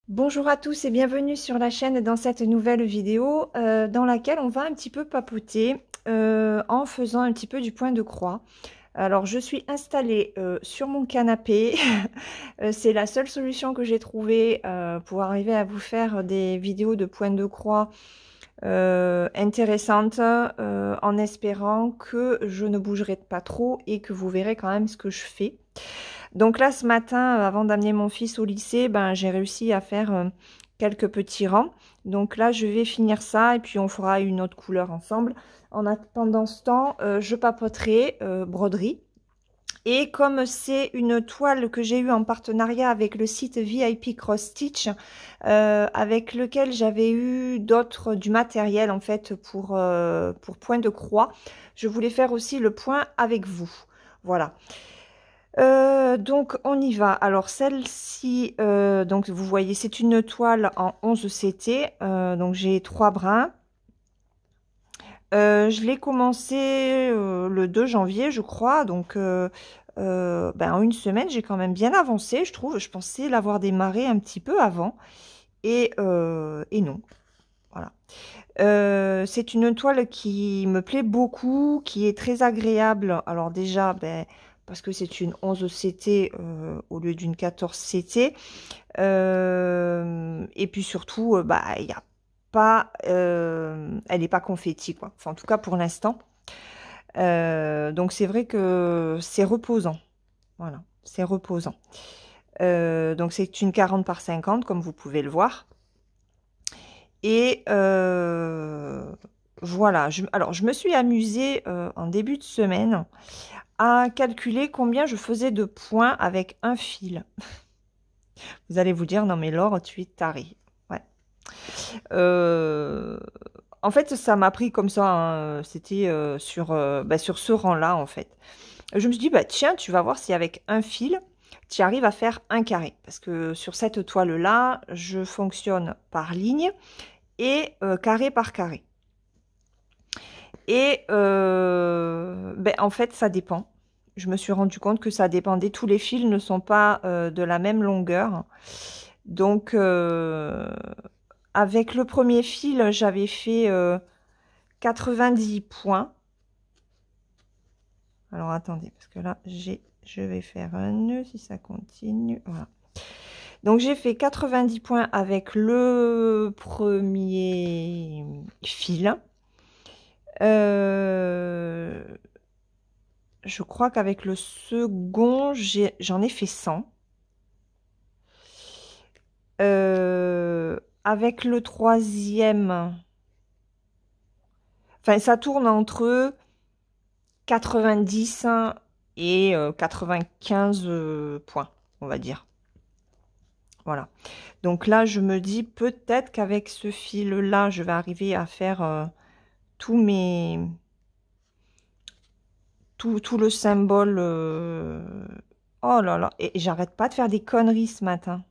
Bonjour à tous et bienvenue sur la chaîne dans cette nouvelle vidéo dans laquelle on va un petit peu papoter en faisant un petit peu du point de croix. Alors je suis installée sur mon canapé, c'est la seule solution que j'ai trouvée pour arriver à vous faire des vidéos de point de croix intéressantes en espérant que je ne bougerai pas trop et que vous verrez quand même ce que je fais. Donc là, ce matin, avant d'amener mon fils au lycée, ben, j'ai réussi à faire quelques petits rangs. Donc là, je vais finir ça et puis on fera une autre couleur ensemble. Pendant ce temps, je papoterai broderie. Et comme c'est une toile que j'ai eue en partenariat avec le site VIP Cross Stitch, avec lequel j'avais eu du matériel en fait pour point de croix, je voulais faire aussi le point avec vous. Voilà. Donc on y va. Alors celle-ci, donc vous voyez, c'est une toile en 11 CT. Donc j'ai 3 brins. Je l'ai commencé le 2 janvier, je crois. Donc ben, en une semaine, j'ai quand même bien avancé, je trouve. Je pensais l'avoir démarré un petit peu avant. Et non. Voilà. C'est une toile qui me plaît beaucoup, qui est très agréable. Alors déjà, ben, parce que c'est une 11 CT au lieu d'une 14 CT. Et puis surtout, bah, il y a pas, elle n'est pas confetti, quoi. Enfin, en tout cas pour l'instant. Donc c'est vrai que c'est reposant. Voilà, c'est reposant. Donc c'est une 40 par 50, comme vous pouvez le voir. Et voilà, alors je me suis amusée en début de semaine à calculer combien je faisais de points avec un fil. Vous allez vous dire, non mais Laure, tu es tarée. Ouais. Euh, En fait, ça m'a pris comme ça, hein. C'était sur ce rang-là, en fait. Je me suis dit, bah tiens, tu vas voir si avec un fil, tu arrives à faire un carré. Parce que sur cette toile-là, je fonctionne par ligne et carré par carré. Et ben, en fait, ça dépend. Je me suis rendu compte que ça dépendait. Tous les fils ne sont pas de la même longueur. Donc, avec le premier fil, j'avais fait 90 points. Alors, attendez, parce que là, je vais faire un nœud si ça continue. Voilà. Donc, j'ai fait 90 points avec le premier fil. Je crois qu'avec le second, j'en ai fait 100. Avec le troisième, enfin, ça tourne entre 90 et 95 points, on va dire. Voilà. Donc là, je me dis peut-être qu'avec ce fil-là, je vais arriver à faire tout le symbole. Oh là là, et j'arrête pas de faire des conneries ce matin.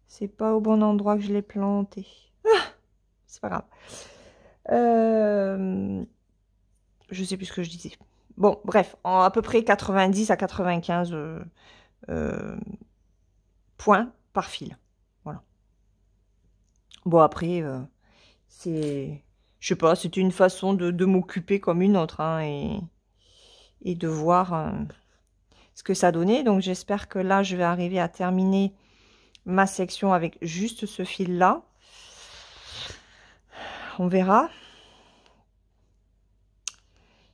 C'est pas au bon endroit que je l'ai planté. Ah, c'est pas grave. Je sais plus ce que je disais. Bon, bref, à peu près 90 à 95 points par fil. Voilà. Bon, après, je sais pas, c'est une façon de m'occuper comme une autre, hein, et de voir ce que ça donnait. Donc, j'espère que là, je vais arriver à terminer ma section avec juste ce fil-là. On verra.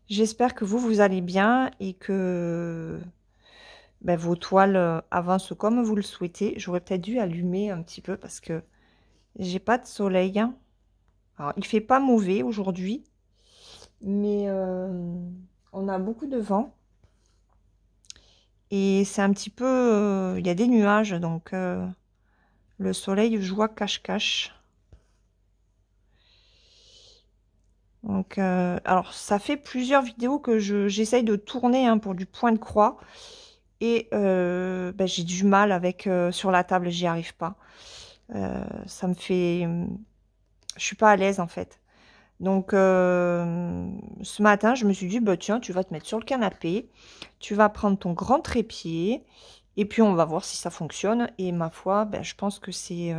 J'espère que vous allez bien et que ben, vos toiles avancent comme vous le souhaitez. J'aurais peut-être dû allumer un petit peu parce que j'ai pas de soleil. Alors, il fait pas mauvais aujourd'hui, mais on a beaucoup de vent. Et c'est un petit peu... il y a des nuages, donc le soleil joue à cache-cache. Donc, alors, ça fait plusieurs vidéos que j'essaye de tourner hein, pour du point de croix. Et ben, j'ai du mal avec sur la table, j'y arrive pas. Ça me fait... Je suis pas à l'aise en fait. Donc, ce matin, je me suis dit, bah, tiens, tu vas te mettre sur le canapé. Tu vas prendre ton grand trépied. Et puis on va voir si ça fonctionne. Et ma foi, ben, je pense que c'est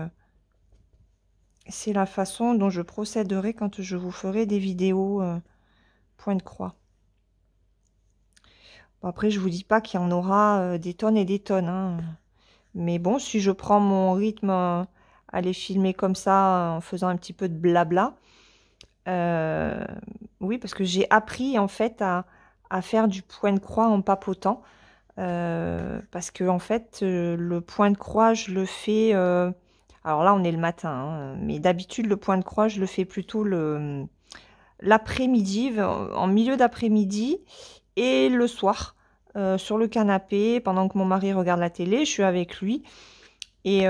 la façon dont je procéderai quand je vous ferai des vidéos point de croix. Bon, après, je vous dis pas qu'il y en aura des tonnes et des tonnes, hein. Mais bon, si je prends mon rythme à les filmer comme ça, en faisant un petit peu de blabla, oui, parce que j'ai appris en fait à faire du point de croix en papotant. Parce que en fait, le point de croix, je le fais... alors là, on est le matin, hein, mais d'habitude, le point de croix, je le fais plutôt l'après-midi, en milieu d'après-midi et le soir, sur le canapé, pendant que mon mari regarde la télé, je suis avec lui. Et,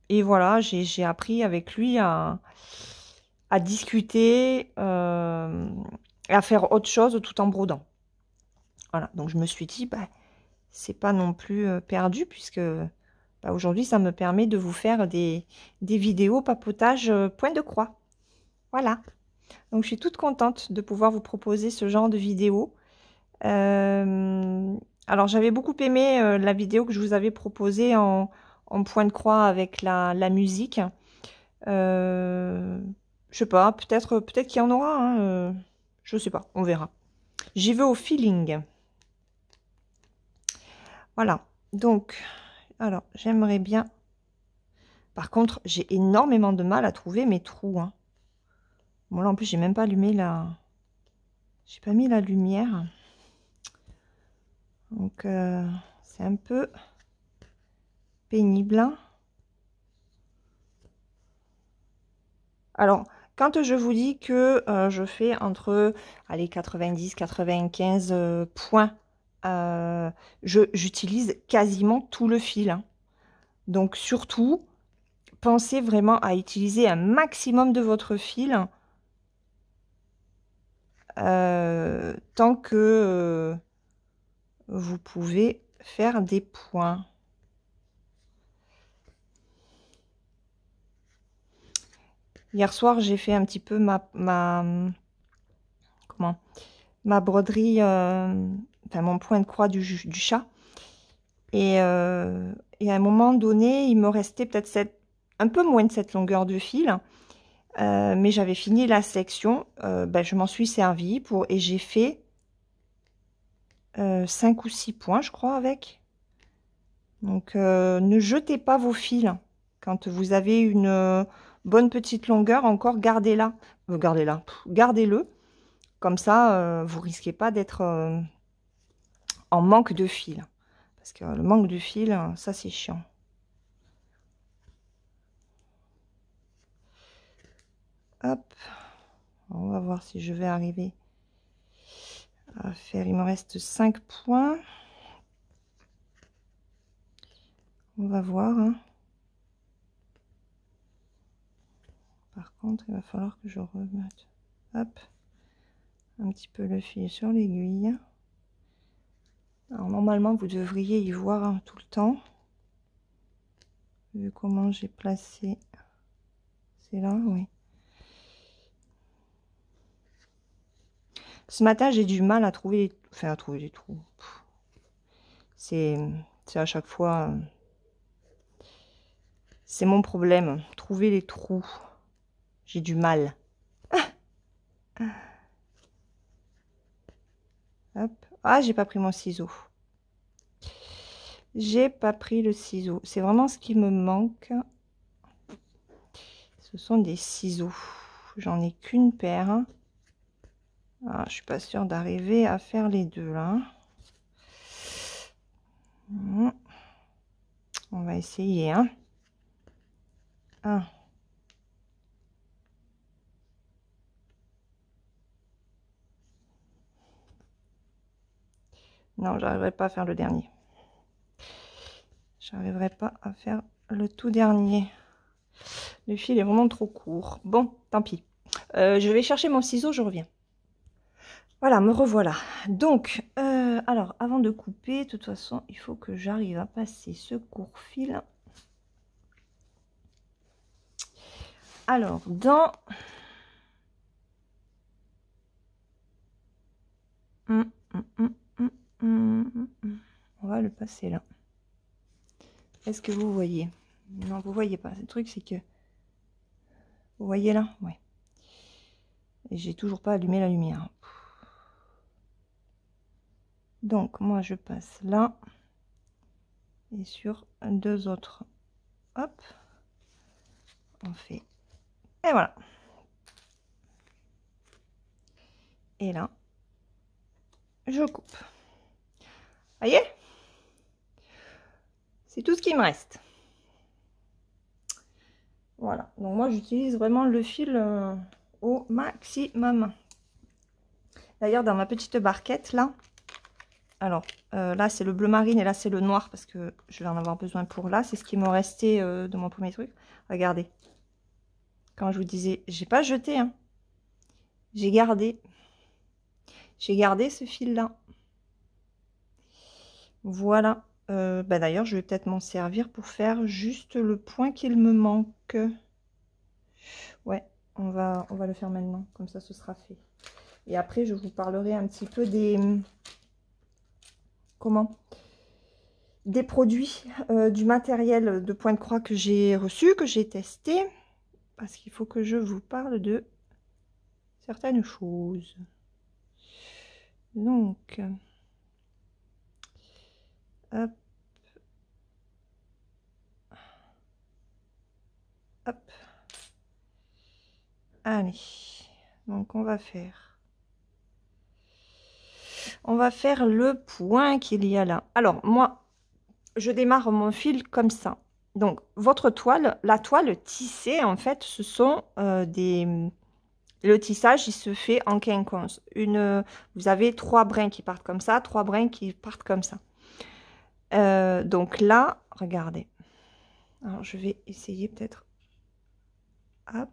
et voilà, j'ai appris avec lui à discuter, et à faire autre chose tout en brodant. Voilà, donc je me suis dit, bah, c'est pas non plus perdu, puisque bah, aujourd'hui, ça me permet de vous faire des vidéos papotage point de croix. Voilà, donc je suis toute contente de pouvoir vous proposer ce genre de vidéo. Alors, j'avais beaucoup aimé la vidéo que je vous avais proposée en point de croix avec la musique. Je sais pas, peut-être qu'il y en aura, hein, je sais pas, on verra. J'y vais au feeling. Voilà, donc, alors, j'aimerais bien... Par contre, j'ai énormément de mal à trouver mes trous, hein. Bon, là, en plus, j'ai même pas allumé la... J'ai pas mis la lumière. Donc, c'est un peu pénible. Alors, quand je vous dis que je fais entre, allez, 90-95 points, j'utilise quasiment tout le fil, hein. Donc, surtout, pensez vraiment à utiliser un maximum de votre fil tant que vous pouvez faire des points. Hier soir, j'ai fait un petit peu ma broderie, enfin mon point de croix du chat. Et à un moment donné, il me restait peut-être un peu moins de cette longueur de fil. Mais j'avais fini la section. Ben, je m'en suis servi et j'ai fait 5 ou 6 points, je crois, avec. Donc, ne jetez pas vos fils. Quand vous avez une bonne petite longueur, encore gardez-la. Gardez-la. Gardez-le. Comme ça, vous risquez pas d'être en manque de fil. Parce que le manque de fil, ça, c'est chiant. Hop. On va voir si je vais arriver à faire. Il me reste 5 points. On va voir, hein. Par contre, il va falloir que je remette, hop, un petit peu le fil sur l'aiguille. Alors normalement, vous devriez y voir, hein, tout le temps. Vu comment j'ai placé. C'est là, oui. Ce matin, j'ai du mal à trouver, à trouver les trous. C'est à chaque fois... c'est mon problème, trouver les trous. J'ai du mal. Hop. Ah, j'ai pas pris mon ciseau. J'ai pas pris le ciseau. C'est vraiment ce qui me manque. Ce sont des ciseaux. J'en ai qu'une paire. Ah, je suis pas sûre d'arriver à faire les deux là. On va essayer, hein. Ah. Non, j'arriverai pas à faire le dernier. J'arriverai pas à faire le tout dernier. Le fil est vraiment trop court. Bon, tant pis. Je vais chercher mon ciseau, je reviens. Voilà, me revoilà. Donc, alors, avant de couper, de toute façon, il faut que j'arrive à passer ce court fil. Alors, dans... On va le passer là. Est-ce que vous voyez? Non, vous voyez pas. Le truc, c'est que... Vous voyez là? Ouais. Et j'ai toujours pas allumé la lumière. Donc, moi, je passe là. Et sur deux autres. Hop. On fait. Et voilà. Et là, je coupe. Voyez? C'est tout ce qui me reste. Voilà. Donc, moi, j'utilise vraiment le fil au maximum. D'ailleurs, dans ma petite barquette, là, alors, là, c'est le bleu marine et là, c'est le noir parce que je vais en avoir besoin pour là. C'est ce qui me restait de mon premier truc. Regardez. Quand je vous disais, j'ai pas jeté, hein. J'ai gardé. J'ai gardé ce fil-là. Voilà. Bah, d'ailleurs, je vais peut-être m'en servir pour faire juste le point qu'il me manque. Ouais, on va le faire maintenant. Comme ça, ce sera fait. Et après, je vous parlerai un petit peu des... Comment? Des produits, du matériel de point de croix que j'ai reçu, que j'ai testé. Parce qu'il faut que je vous parle de certaines choses. Donc, hop. Hop. Allez. Donc, on va faire le point qu'il y a là. Alors, moi, je démarre mon fil comme ça. Donc, votre toile, la toile tissée, en fait, ce sont des... Le tissage, il se fait en quinconce. Vous avez 3 brins qui partent comme ça, 3 brins qui partent comme ça. Donc là, regardez. Alors, je vais essayer peut-être. Hop.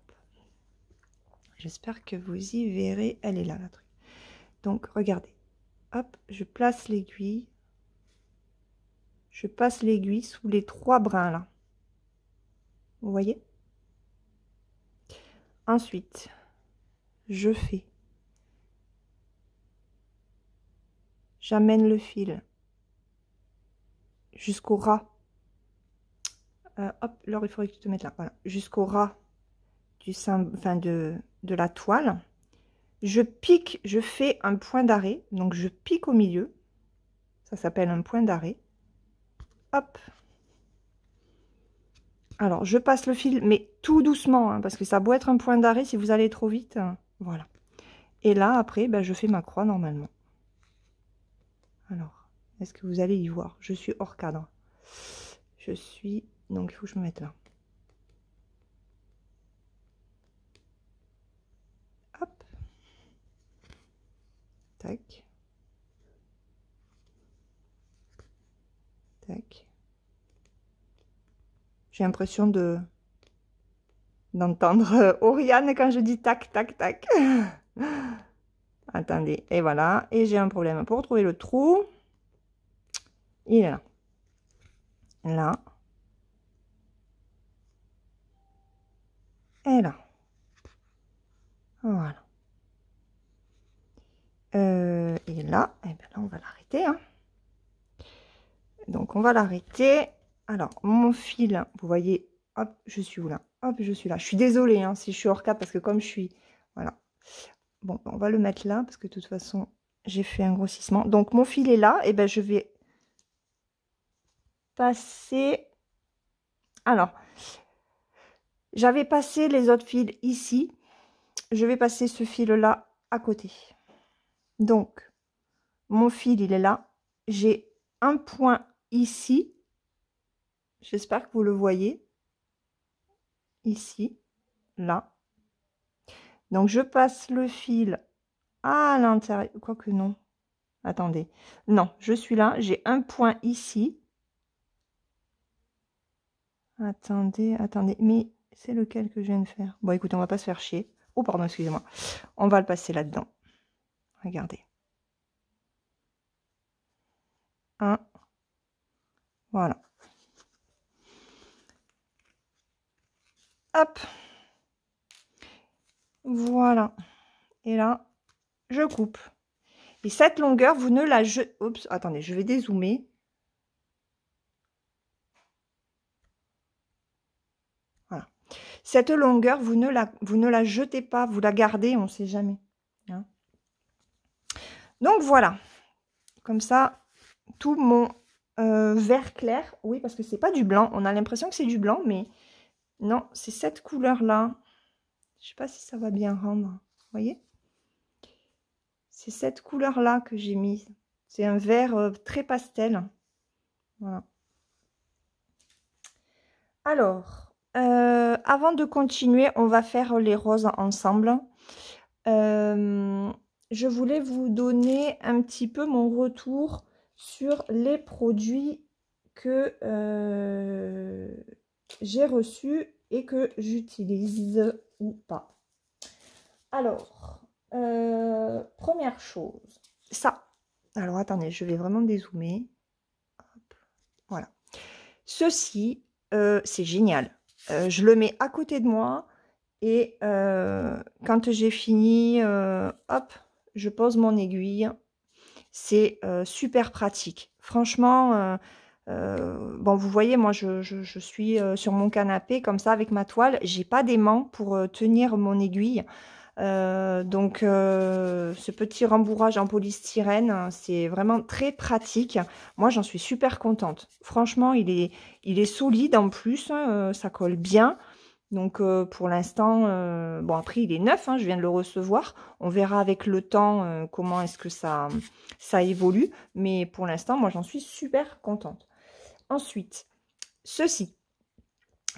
J'espère que vous y verrez. Elle est là, la truc. Donc, regardez. Hop, je place l'aiguille. Je passe l'aiguille sous les 3 brins là. Vous voyez? Ensuite, je fais. J'amène le fil jusqu'au ras. Hop, là, il faudrait que tu te mettes là. Voilà, jusqu'au ras du sein, enfin de la toile. Je pique, je fais un point d'arrêt. Donc, je pique au milieu. Ça s'appelle un point d'arrêt. Hop. Alors, je passe le fil, mais tout doucement, hein, parce que ça doit être un point d'arrêt si vous allez trop vite. Hein, voilà. Et là, après, ben, je fais ma croix normalement. Alors, est-ce que vous allez y voir? Je suis hors cadre. Je suis... Donc, il faut que je me mette là. Hop. Tac. Tac. J'ai l'impression d'entendre Oriane quand je dis tac, tac, tac. Attendez, et voilà. Et j'ai un problème pour trouver le trou. Il est là. Là. Et là. Voilà. Et là, et bien là, on va l'arrêter. Hein. Donc, on va l'arrêter. Alors, mon fil, vous voyez, hop, je suis où là? Hop, je suis là. Je suis désolée hein, si je suis hors cadre parce que comme je suis... Voilà. Bon, on va le mettre là parce que de toute façon, j'ai fait un grossissement. Donc, mon fil est là. Et ben je vais passer... Alors, j'avais passé les autres fils ici. Je vais passer ce fil-là à côté. Donc, mon fil, il est là. J'ai un point ici. J'espère que vous le voyez. Ici, là. Donc, je passe le fil à l'intérieur. Quoique non. Attendez. Non, je suis là. J'ai un point ici. Attendez, attendez. Mais c'est lequel que je viens de faire? Bon, écoutez, on va pas se faire chier. Oh, pardon, excusez-moi. On va le passer là-dedans. Regardez. Un. Voilà. Hop. Voilà. Et là, je coupe. Et cette longueur, vous ne la jetez... Oups, attendez, je vais dézoomer. Cette longueur, vous ne la jetez pas, vous la gardez, on ne sait jamais. Hein. Donc voilà, comme ça, tout mon vert clair, oui, parce que c'est pas du blanc, on a l'impression que c'est du blanc, mais non, c'est cette couleur-là. Je sais pas si ça va bien rendre, vous voyez? C'est cette couleur-là que j'ai mise. C'est un vert très pastel. Voilà. Alors, avant de continuer, on va faire les roses ensemble. Je voulais vous donner un petit peu mon retour sur les produits que j'ai reçus et que j'utilise ou pas. Alors, première chose, ça. Alors, attendez, je vais vraiment dézoomer. Hop, voilà. Ceci, c'est génial. Je le mets à côté de moi et quand j'ai fini, hop, je pose mon aiguille. C'est super pratique. Franchement, bon, vous voyez, moi, je suis sur mon canapé comme ça avec ma toile. J'ai pas d'aimant pour tenir mon aiguille. Donc, ce petit rembourrage en polystyrène, c'est vraiment très pratique. Moi, j'en suis super contente. Franchement, il est solide en plus, hein, ça colle bien. Donc, pour l'instant, bon, après, il est neuf, hein, je viens de le recevoir. On verra avec le temps comment est-ce que ça évolue. Mais pour l'instant, moi, j'en suis super contente. Ensuite, ceci.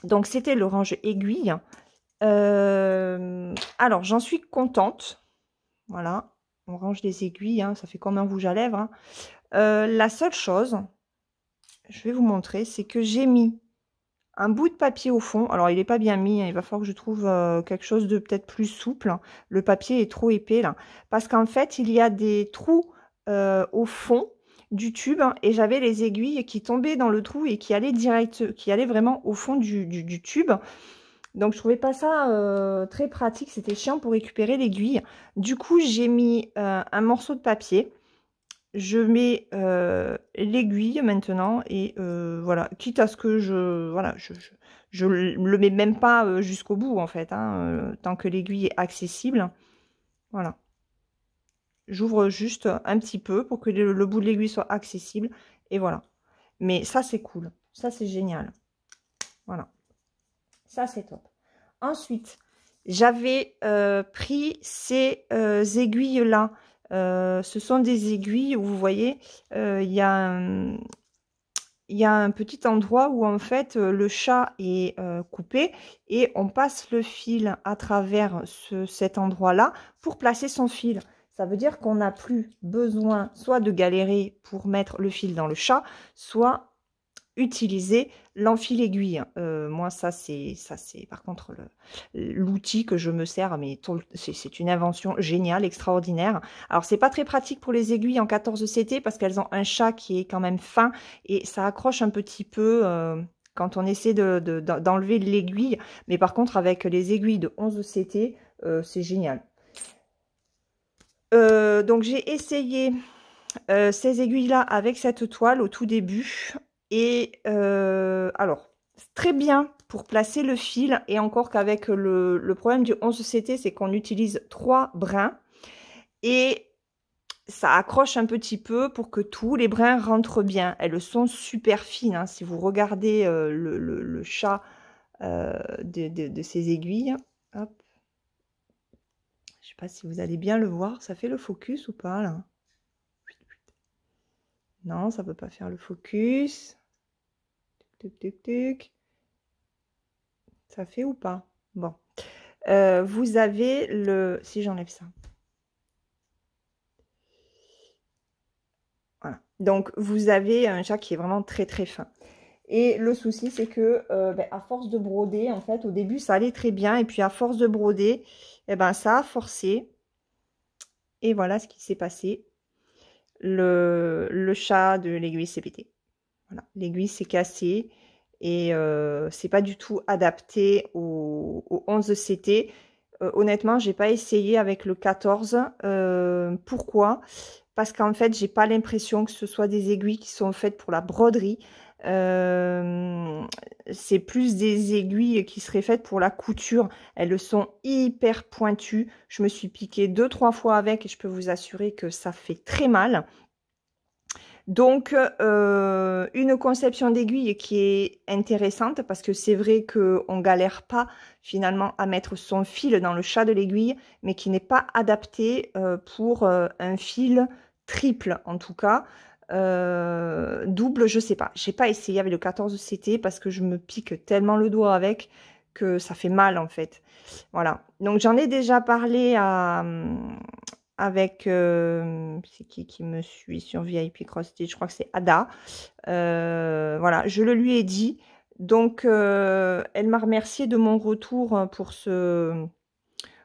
Donc, c'était l'orange aiguille. Alors, j'en suis contente. Voilà, on range les aiguilles, hein, ça fait comme un rouge à lèvres. Hein. La seule chose, je vais vous montrer, c'est que j'ai mis un bout de papier au fond. Alors, il n'est pas bien mis, hein, il va falloir que je trouve quelque chose de peut-être plus souple. Hein. Le papier est trop épais, là. Parce qu'en fait, il y a des trous au fond du tube, hein, et j'avais les aiguilles qui tombaient dans le trou et qui allaient vraiment au fond du tube. Donc, je trouvais pas ça très pratique. C'était chiant pour récupérer l'aiguille. Du coup, j'ai mis un morceau de papier. Je mets l'aiguille maintenant. Et voilà, quitte à ce que je le mets même pas jusqu'au bout, en fait. Hein, tant que l'aiguille est accessible. Voilà. J'ouvre juste un petit peu pour que le bout de l'aiguille soit accessible. Et voilà. Mais ça, c'est cool. Ça, c'est génial. Voilà. Ça, c'est top. Ensuite, j'avais pris ces aiguilles-là. Ce sont des aiguilles où vous voyez, il y a un petit endroit où en fait le chat est coupé et on passe le fil à travers cet endroit-là pour placer son fil. Ça veut dire qu'on n'a plus besoin soit de galérer pour mettre le fil dans le chat, soit utiliser l'enfil aiguille. Moi, ça c'est par contre l'outil que je me sers, mais c'est une invention géniale, extraordinaire. Alors, c'est pas très pratique pour les aiguilles en 14 CT parce qu'elles ont un chat qui est quand même fin et ça accroche un petit peu quand on essaie d'enlever l'aiguille. Mais par contre, avec les aiguilles de 11 CT, c'est génial. Donc, j'ai essayé ces aiguilles-là avec cette toile au tout début. Et alors, très bien pour placer le fil. Et encore qu'avec le problème du 11 CT, c'est qu'on utilise 3 brins. Et ça accroche un petit peu pour que tous les brins rentrent bien. Elles sont super fines. Hein, si vous regardez le chat de ces aiguilles. Hop. Je ne sais pas si vous allez bien le voir. Ça fait le focus ou pas là? Non, ça ne peut pas faire le focus. Tuc, tuc, tuc. Ça fait ou pas? Bon. Vous avez le... Si j'enlève ça. Voilà. Donc, vous avez un chat qui est vraiment très, très fin. Et le souci, c'est que à force de broder, en fait, au début, ça allait très bien. Et puis, à force de broder, ça a forcé. Et voilà ce qui s'est passé. Le chat de l'aiguille s'est pété. Voilà. L'aiguille s'est cassée. Et c'est pas du tout adapté au 11 CT. Honnêtement, j'ai pas essayé avec le 14. Pourquoi? Parce qu'en fait, j'ai pas l'impression que ce soit des aiguilles qui sont faites pour la broderie. C'est plus des aiguilles qui seraient faites pour la couture. Elles sont hyper pointues. Je me suis piquée 2-3 fois avec et je peux vous assurer que ça fait très mal. Donc, une conception d'aiguille qui est intéressante parce que c'est vrai qu'on galère pas finalement à mettre son fil dans le chat de l'aiguille, mais qui n'est pas adapté pour un fil triple en tout cas. Double, je sais pas. J'ai pas essayé avec le 14 CT parce que je me pique tellement le doigt avec que ça fait mal en fait. Voilà. Donc j'en ai déjà parlé avec c'est qui me suit sur VIP Cross Stitch, je crois que c'est Ada. Voilà, je le lui ai dit. Donc elle m'a remercié de mon retour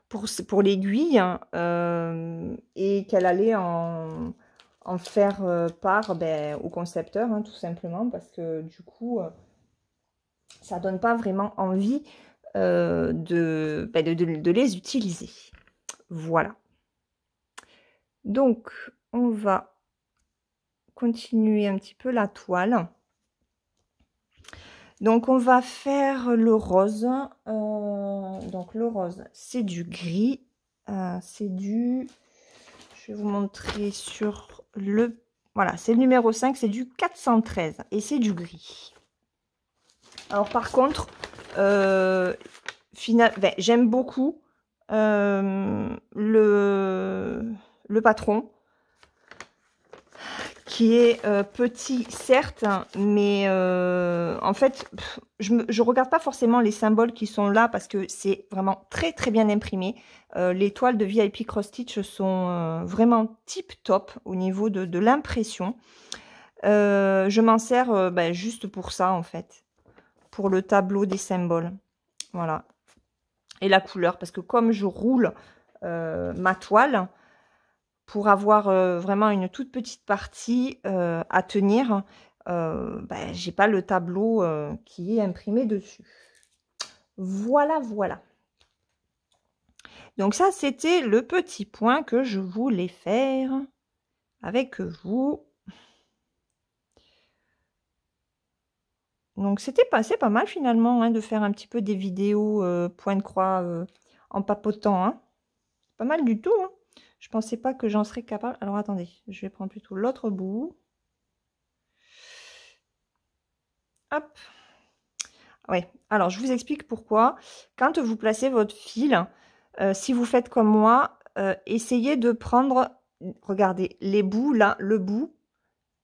pour l'aiguille et qu'elle allait en faire part au concepteur, hein, tout simplement, parce que du coup, ça donne pas vraiment envie de les utiliser. Voilà. Donc, on va continuer un petit peu la toile. Donc, on va faire le rose. Donc, le rose, c'est du gris. C'est du... Je vais vous montrer sur le... Voilà, c'est le numéro 5, c'est du 413 et c'est du gris. Alors, par contre, j'aime beaucoup le patron qui est petit certes, mais en fait je regarde pas forcément les symboles qui sont là parce que c'est vraiment très très bien imprimé. Les toiles de VIP Cross Stitch sont vraiment tip top au niveau de l'impression. Je m'en sers juste pour ça en fait, pour le tableau des symboles, voilà, et la couleur, parce que comme je roule ma toile pour avoir vraiment une toute petite partie à tenir, j'ai pas le tableau qui est imprimé dessus. Voilà, voilà. Donc ça, c'était le petit point que je voulais faire avec vous. Donc c'était pas mal finalement, hein, de faire un petit peu des vidéos point de croix en papotant. Hein. Pas mal du tout. Hein. Je pensais pas que j'en serais capable. Alors attendez, je vais prendre plutôt l'autre bout. Hop. Oui, alors je vous explique pourquoi. Quand vous placez votre fil, si vous faites comme moi, essayez de prendre, regardez, les bouts, là, le bout,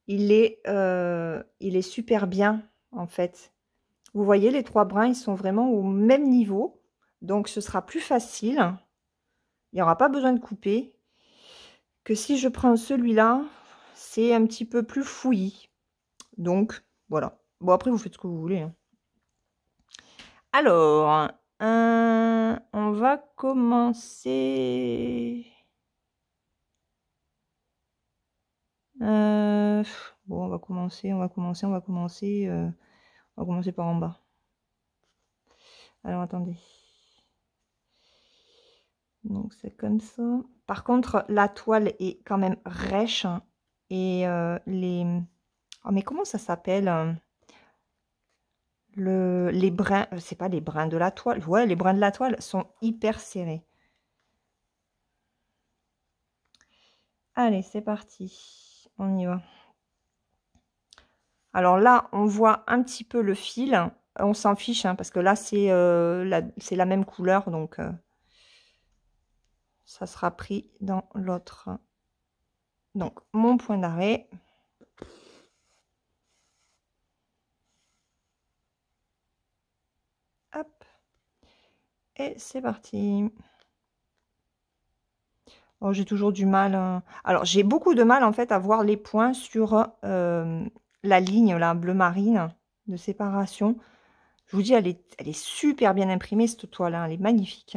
il est super bien, en fait. Vous voyez, les 3 brins, ils sont vraiment au même niveau. Donc, ce sera plus facile. Il n'y aura pas besoin de couper. Que si je prends celui-là, c'est un petit peu plus fouillis. Donc, voilà. Bon, après, vous faites ce que vous voulez. Hein. Alors, on va commencer. Bon, on va commencer par en bas. Alors, attendez. Donc, c'est comme ça. Par contre, la toile est quand même rêche. Hein, et les... Oh, mais comment ça s'appelle les brins, c'est pas les brins de la toile. Ouais, les brins de la toile sont hyper serrés. Allez, c'est parti. On y va. Alors là, on voit un petit peu le fil. On s'en fiche, hein, parce que là, c'est la même couleur. Donc, ça sera pris dans l'autre. Donc, mon point d'arrêt. Hop. Et c'est parti. Oh, j'ai toujours du mal. Hein. Alors, j'ai beaucoup de mal, en fait, à voir les points sur la ligne, là, bleu marine, de séparation. Je vous dis, elle est super bien imprimée, cette toile. Hein. Elle est magnifique.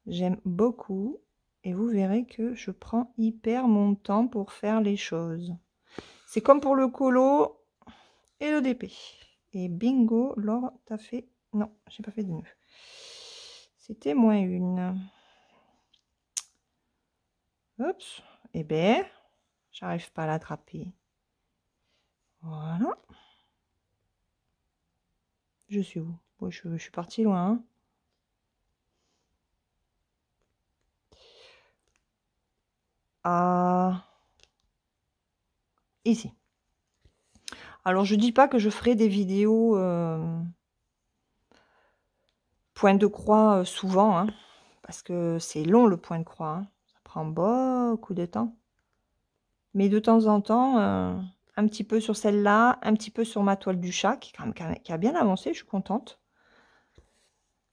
J'aime beaucoup. Et vous verrez que je prends hyper mon temps pour faire les choses. C'est comme pour le colo et le DP. Et bingo, Laure, t'as fait... Non, j'ai pas fait de nœud. C'était moins une. Oups. Eh ben, j'arrive pas à l'attraper. Voilà. Je suis où? Ouais, je suis partie loin, hein. Ah, ici. Alors, je dis pas que je ferai des vidéos point de croix souvent, hein, parce que c'est long le point de croix, hein. Ça prend beaucoup de temps. Mais de temps en temps, un petit peu sur celle-là, un petit peu sur ma toile du chat, qui a bien avancé, je suis contente.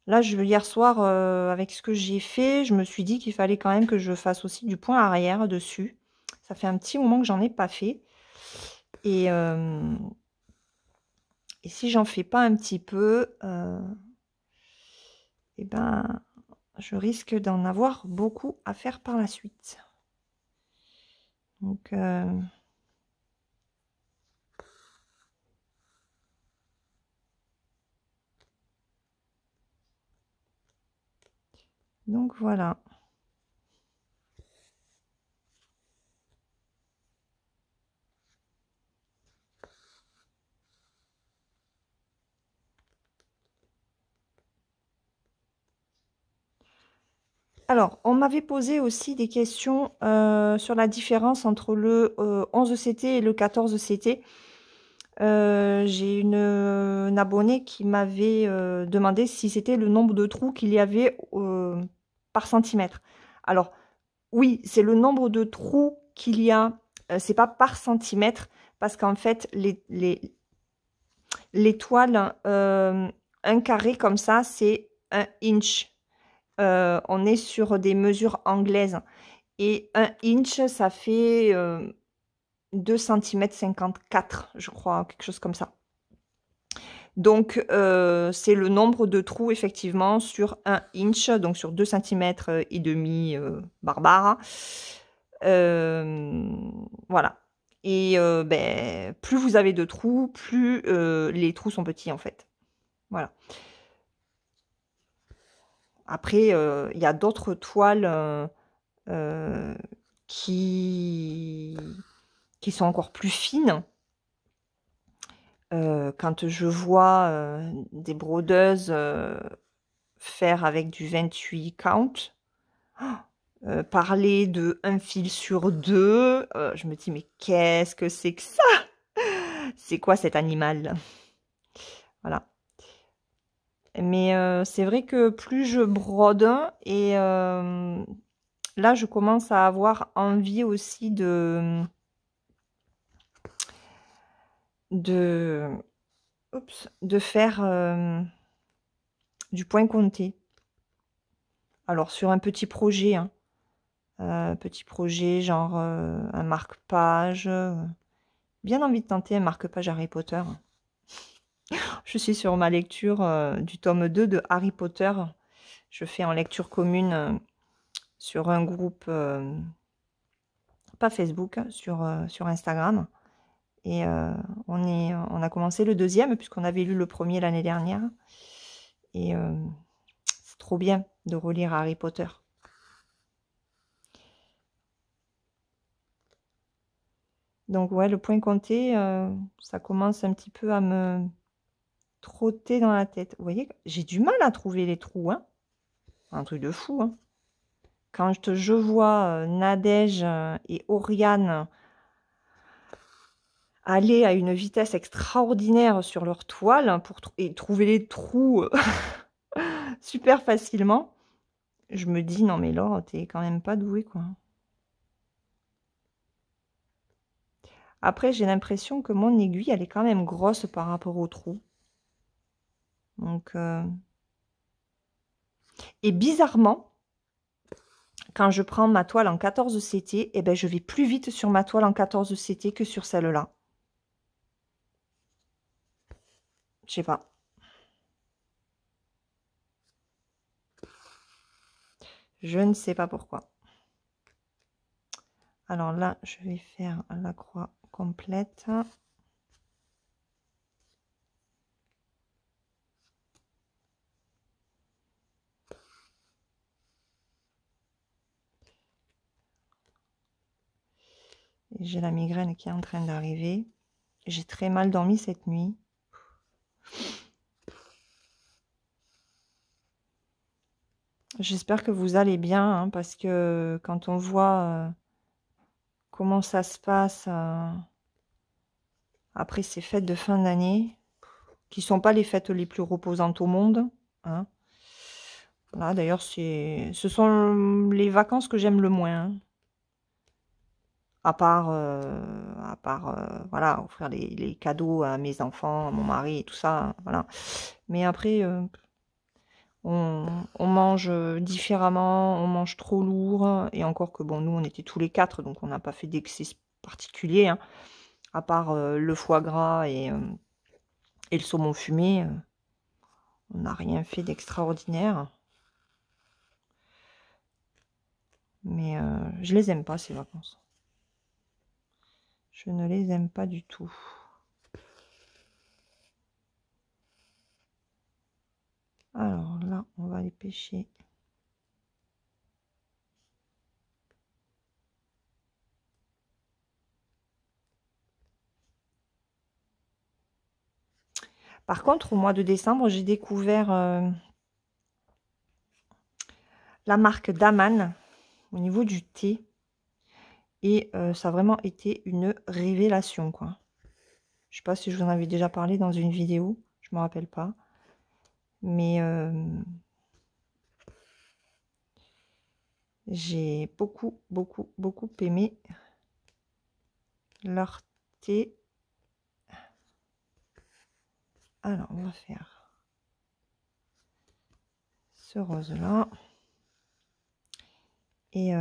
Là, hier soir, avec ce que j'ai fait, je me suis dit qu'il fallait quand même que je fasse aussi du point arrière dessus. Ça fait un petit moment que j'en ai pas fait. Et si j'en fais pas un petit peu, eh ben, je risque d'en avoir beaucoup à faire par la suite. Donc voilà. Alors, on m'avait posé aussi des questions sur la différence entre le 11 CT et le 14 CT. J'ai une abonnée qui m'avait demandé si c'était le nombre de trous qu'il y avait par centimètre. Alors, oui, c'est le nombre de trous qu'il y a, c'est pas par centimètre, parce qu'en fait, les toiles, un carré comme ça, c'est 1 inch. On est sur des mesures anglaises. Et 1 inch, ça fait 2 cm 54, je crois, quelque chose comme ça. Donc, c'est le nombre de trous, effectivement, sur 1 inch, donc sur 2 cm et demi barbare. Voilà. Et ben, plus vous avez de trous, plus les trous sont petits, en fait. Voilà. Après, il y a d'autres toiles qui sont encore plus fines. Quand je vois des brodeuses faire avec du 28 count, parler de un fil sur deux, je me dis mais qu'est-ce que c'est que ça? C'est quoi cet animal? Voilà. Mais c'est vrai que plus je brode et là je commence à avoir envie aussi de faire du point compté. Alors sur un petit projet, hein. Petit projet genre un marque-page. Bien envie de tenter un marque-page Harry Potter. Je suis sur ma lecture du tome 2 de Harry Potter. Je fais en lecture commune sur un groupe, pas Facebook, sur Instagram. Et on a commencé le deuxième puisqu'on avait lu le premier l'année dernière. Et c'est trop bien de relire Harry Potter. Donc ouais, le point compté, ça commence un petit peu à me trotter dans la tête. Vous voyez, j'ai du mal à trouver les trous, hein. Un truc de fou, hein. Quand je vois Nadège et Oriane aller à une vitesse extraordinaire sur leur toile et trouver les trous super facilement, je me dis, non mais Laure, t'es quand même pas douée, quoi. Après, j'ai l'impression que mon aiguille, elle est quand même grosse par rapport au trou. Donc, et bizarrement, quand je prends ma toile en 14 CT, eh ben, je vais plus vite sur ma toile en 14 CT que sur celle-là. Je sais pas. Je ne sais pas pourquoi. Alors là, je vais faire la croix complète. J'ai la migraine qui est en train d'arriver. j'ai très mal dormi cette nuit. J'espère que vous allez bien, hein, parce que quand on voit comment ça se passe après ces fêtes de fin d'année, qui sont pas les fêtes les plus reposantes au monde, hein. Voilà, d'ailleurs, ce sont les vacances que j'aime le moins, hein. À part, voilà, offrir les cadeaux à mes enfants, à mon mari et tout ça, hein, voilà. Mais après, on mange différemment, on mange trop lourd. Et encore que, bon, nous, on était tous les 4, donc on n'a pas fait d'excès particulier, hein, à part le foie gras et le saumon fumé. On n'a rien fait d'extraordinaire. Mais je les aime pas, ces vacances. Je ne les aime pas du tout. Alors là, on va aller pêcher. Par contre, au mois de décembre, j'ai découvert la marque Daman au niveau du thé. Et ça a vraiment été une révélation, quoi. Je sais pas si je vous en avais déjà parlé dans une vidéo, je me rappelle pas. Mais j'ai beaucoup, beaucoup, beaucoup aimé leur thé. Alors, on va faire ce rose-là. Et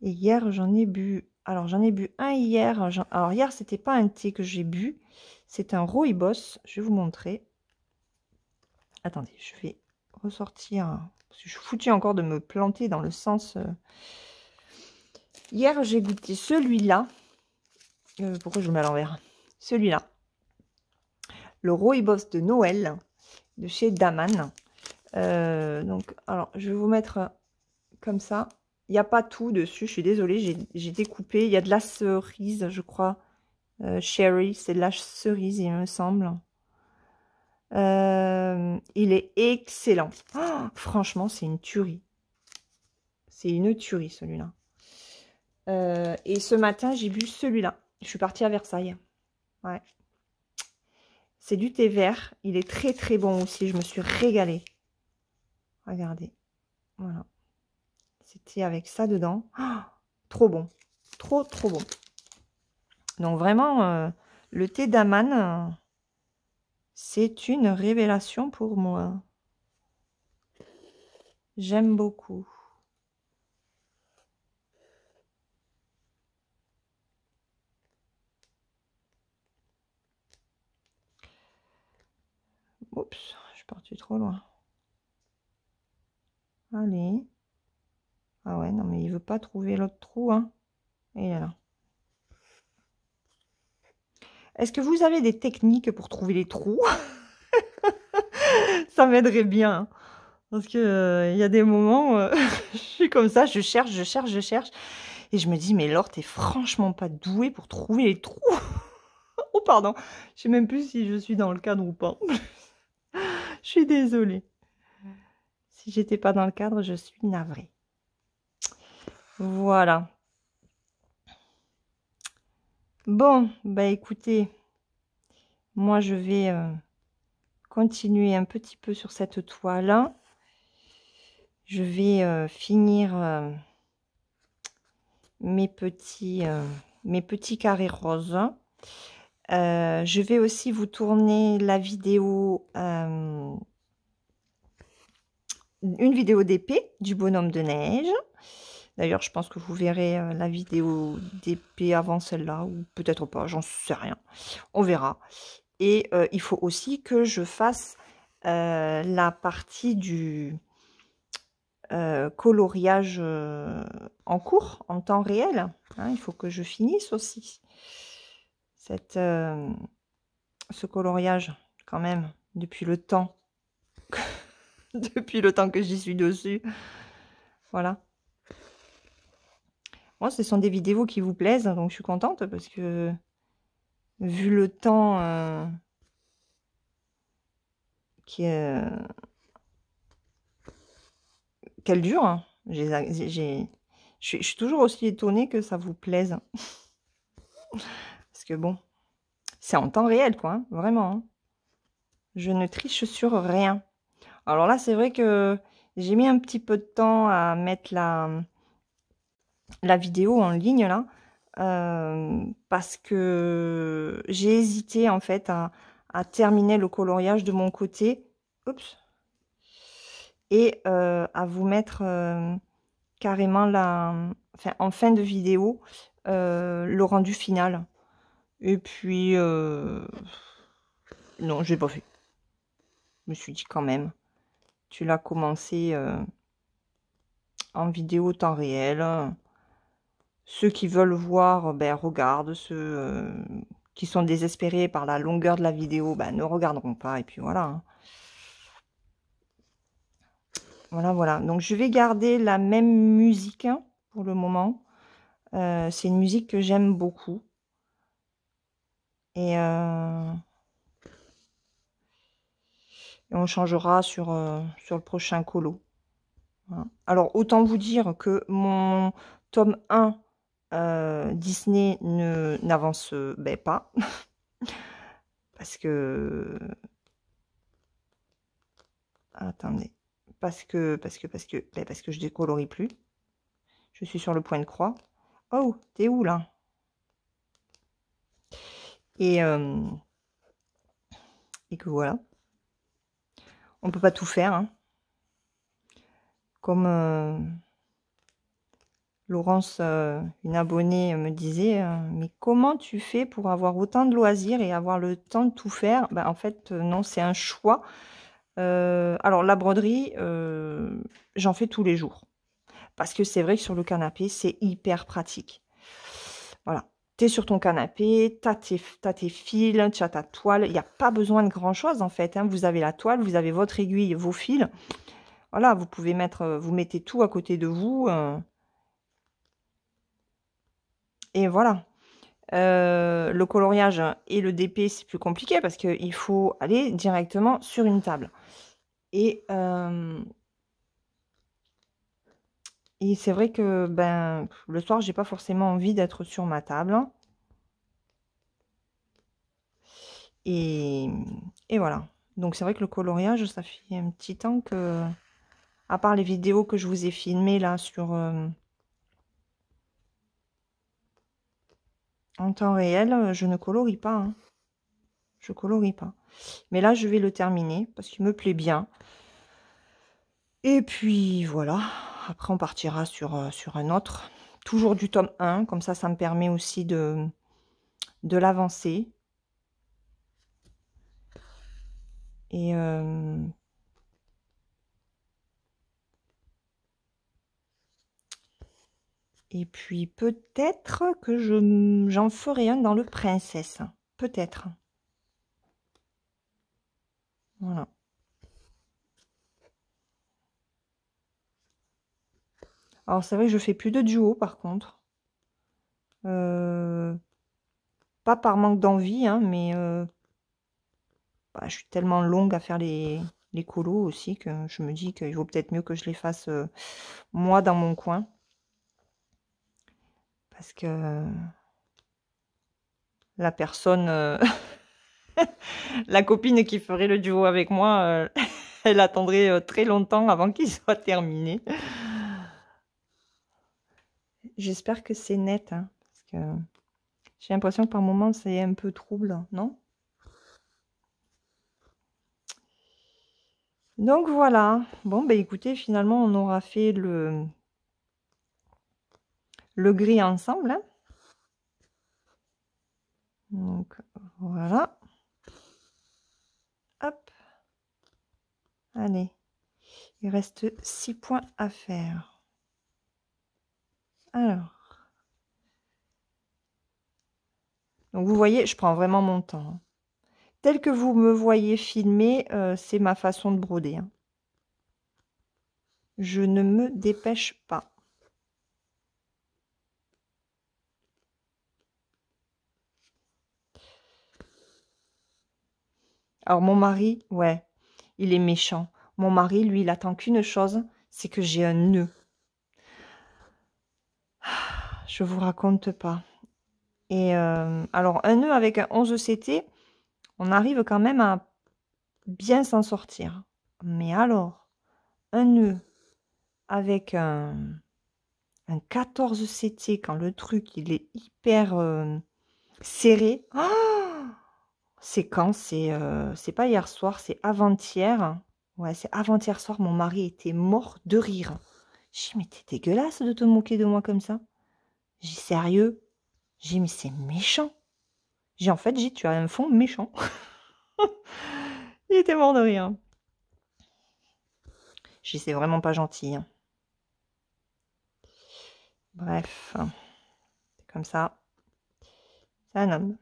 hier, j'en ai bu. Alors, j'en ai bu un hier. Alors, hier, c'était pas un thé que j'ai bu. C'est un rooibos. Je vais vous montrer. Attendez, je vais ressortir. Parce que je suis foutue encore de me planter dans le sens. Hier, j'ai goûté celui-là. Pourquoi je le mets à l'envers? Celui-là. Le rooibos de Noël de chez Daman. Donc, alors, je vais vous mettre comme ça. Il n'y a pas tout dessus, je suis désolée, j'ai découpé. Il y a de la cerise, je crois. Cherry, c'est de la cerise, il me semble. Il est excellent. Oh, franchement, c'est une tuerie. C'est une tuerie, celui-là. Et ce matin, j'ai bu celui-là. Je suis partie à Versailles. Ouais. C'est du thé vert. Il est très, très bon aussi. Je me suis régalée. Regardez. Voilà. C'était avec ça dedans. Oh, trop bon. Trop, trop bon. Donc vraiment, le thé d'Aman, c'est une révélation pour moi. J'aime beaucoup. Oups, je suis partie trop loin. Allez. Ah ouais, non mais il veut pas trouver l'autre trou, hein. Et là. Est-ce que vous avez des techniques pour trouver les trous? Ça m'aiderait bien, hein. Parce que y a des moments, je suis comme ça, je cherche, je cherche, je cherche. Et je me dis, mais Laure, t'es franchement pas douée pour trouver les trous. Oh, pardon. Je sais même plus si je suis dans le cadre ou pas. Je suis désolée. Si j'étais pas dans le cadre, je suis navrée. Voilà. Bon, bah écoutez, moi je vais continuer un petit peu sur cette toile. Je vais finir mes petits carrés roses. Je vais aussi vous tourner la vidéo, une vidéo d'épée du bonhomme de neige. D'ailleurs, je pense que vous verrez la vidéo d'épée avant celle-là, ou peut-être pas, j'en sais rien. On verra. Et il faut aussi que je fasse la partie du coloriage en cours, en temps réel. Hein, il faut que je finisse aussi ce coloriage, quand même, depuis le temps. Depuis le temps que j'y suis dessus. Voilà. Moi, ce sont des vidéos qui vous plaisent, donc je suis contente parce que vu le temps qu'elle dure, hein, je suis toujours aussi étonnée que ça vous plaise. Parce que bon, c'est en temps réel, quoi, hein, vraiment. Hein. Je ne triche sur rien. Alors là, c'est vrai que j'ai mis un petit peu de temps à mettre la vidéo en ligne, là, parce que j'ai hésité, en fait, à terminer le coloriage de mon côté. Oups. Et à vous mettre carrément enfin, en fin de vidéo le rendu final. Et puis, non, j'ai pas fait. Je me suis dit quand même, tu l'as commencé en vidéo temps réel. Ceux qui veulent voir, ben, regardent. Ceux qui sont désespérés par la longueur de la vidéo, ben, ne regarderont pas. Et puis voilà. Hein. Voilà, voilà. Donc, je vais garder la même musique hein, pour le moment. C'est une musique que j'aime beaucoup. Et on changera sur le prochain colo. Voilà. Alors, autant vous dire que mon tome 1 Disney n'avance ben, pas. Parce que... Attendez. Parce que je décolorie plus. Je suis sur le point de croix. Oh, t'es où là? Et que voilà. On peut pas tout faire. Hein. Comme Laurence, une abonnée, me disait, mais comment tu fais pour avoir autant de loisirs et avoir le temps de tout faire? Ben, en fait, non, c'est un choix. Alors, la broderie, j'en fais tous les jours. Parce que c'est vrai que sur le canapé, c'est hyper pratique. Voilà. Tu es sur ton canapé, tu as tes fils, tu as ta toile. Il n'y a pas besoin de grand-chose, en fait. Hein. Vous avez la toile, vous avez votre aiguille, vos fils. Voilà, vous pouvez mettre, vous mettez tout à côté de vous. Et voilà. Le coloriage et le DP, c'est plus compliqué parce qu'il faut aller directement sur une table. Et c'est vrai que ben, le soir, j'ai pas forcément envie d'être sur ma table. Et voilà. Donc c'est vrai que le coloriage, ça fait un petit temps que, à part les vidéos que je vous ai filmées là sur en temps réel, je ne colorie pas. Hein. Je colorie pas. Mais là, je vais le terminer parce qu'il me plaît bien. Et puis voilà. Après, on partira sur un autre. Toujours du tome 1. Comme ça me permet aussi de l'avancer. Et puis peut-être que j'en ferai un dans le princesse. Peut-être. Voilà. Alors c'est vrai que je fais plus de duo par contre. Pas par manque d'envie, hein, mais bah, je suis tellement longue à faire les colos aussi que je me dis qu'il vaut peut-être mieux que je les fasse moi dans mon coin. Parce que la personne, la copine qui ferait le duo avec moi, elle attendrait très longtemps avant qu'il soit terminé. J'espère que c'est net, hein, parce que j'ai l'impression que par moments c'est un peu trouble, non? Donc voilà. Bon, bah écoutez, finalement, on aura fait le gris ensemble. Hein. Donc voilà. Hop. Allez. Il reste 6 points à faire. Alors. Donc vous voyez, je prends vraiment mon temps. Hein. Tel que vous me voyez filmer, c'est ma façon de broder. Hein. Je ne me dépêche pas. Alors mon mari, ouais, il est méchant. Mon mari, lui, il attend qu'une chose, c'est que j'ai un nœud. Je vous raconte pas. Et alors, un nœud avec un 11 CT, on arrive quand même à bien s'en sortir. Mais alors, un nœud avec un 14 CT, quand le truc, il est hyper serré. Oh, c'est quand? C'est pas hier soir, c'est avant-hier. Ouais, c'est avant-hier soir, mon mari était mort de rire. J'ai dit, mais t'es dégueulasse de te moquer de moi comme ça. J'ai dit, sérieux? J'ai dit, mais c'est méchant. J'ai en fait, tu as un fond méchant. Il était mort de rire. J'ai dit, c'est vraiment pas gentil. Hein. Bref, c'est comme ça. C'est un homme.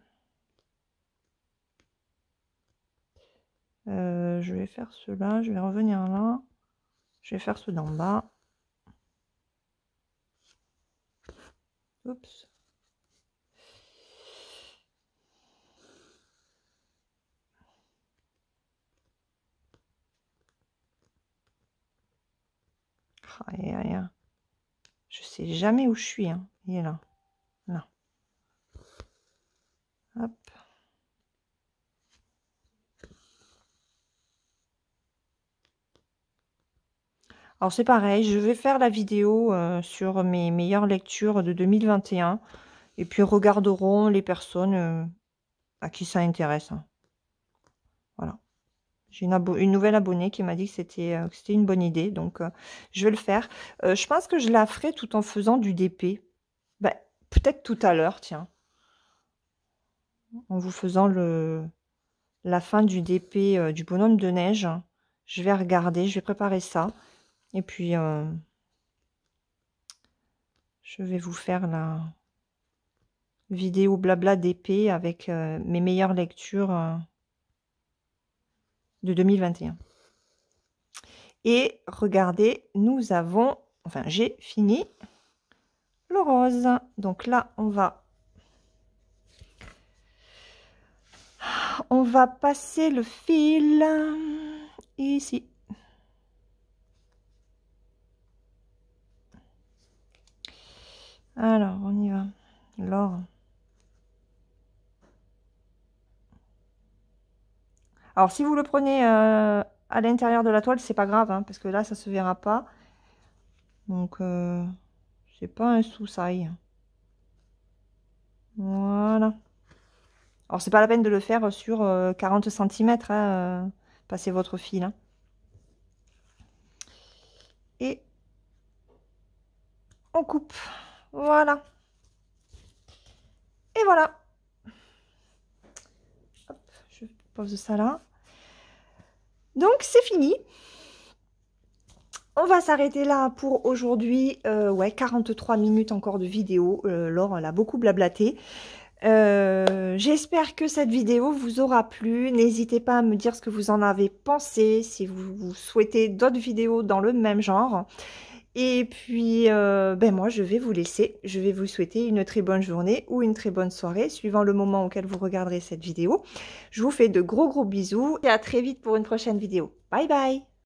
Je vais faire cela, je vais revenir là. Je vais faire ceux d'en bas. Oups. Aïe, aïe, aïe. Je sais jamais où je suis. Hein. Il est là. Là. Hop. Alors c'est pareil, je vais faire la vidéo sur mes meilleures lectures de 2021. Et puis regarderont les personnes à qui ça intéresse. Hein. Voilà. J'ai une nouvelle abonnée qui m'a dit que c'était une bonne idée. Donc je vais le faire. Je pense que je la ferai tout en faisant du DP. Ben, peut-être tout à l'heure, tiens. En vous faisant la fin du DP du bonhomme de neige. Je vais regarder, je vais préparer ça. Et puis, je vais vous faire la vidéo blabla DP avec mes meilleures lectures de 2021. Et regardez, nous avons, enfin j'ai fini le rose. Donc là, on va passer le fil ici. Alors, on y va. L'or. Alors, si vous le prenez à l'intérieur de la toile, c'est pas grave, hein, parce que là, ça se verra pas. Donc, c'est pas un sous-saille. Voilà. Alors, c'est pas la peine de le faire sur 40 cm, hein, passez votre fil. Hein. Et on coupe. Voilà. Et voilà. Hop, je pose ça là. Donc, c'est fini. On va s'arrêter là pour aujourd'hui. Ouais, 43 minutes encore de vidéo. Laure, elle a beaucoup blablaté. J'espère que cette vidéo vous aura plu. N'hésitez pas à me dire ce que vous en avez pensé, si vous souhaitez d'autres vidéos dans le même genre. Et puis, ben moi, je vais vous laisser. Je vais vous souhaiter une très bonne journée ou une très bonne soirée, suivant le moment auquel vous regarderez cette vidéo. Je vous fais de gros bisous et à très vite pour une prochaine vidéo. Bye bye!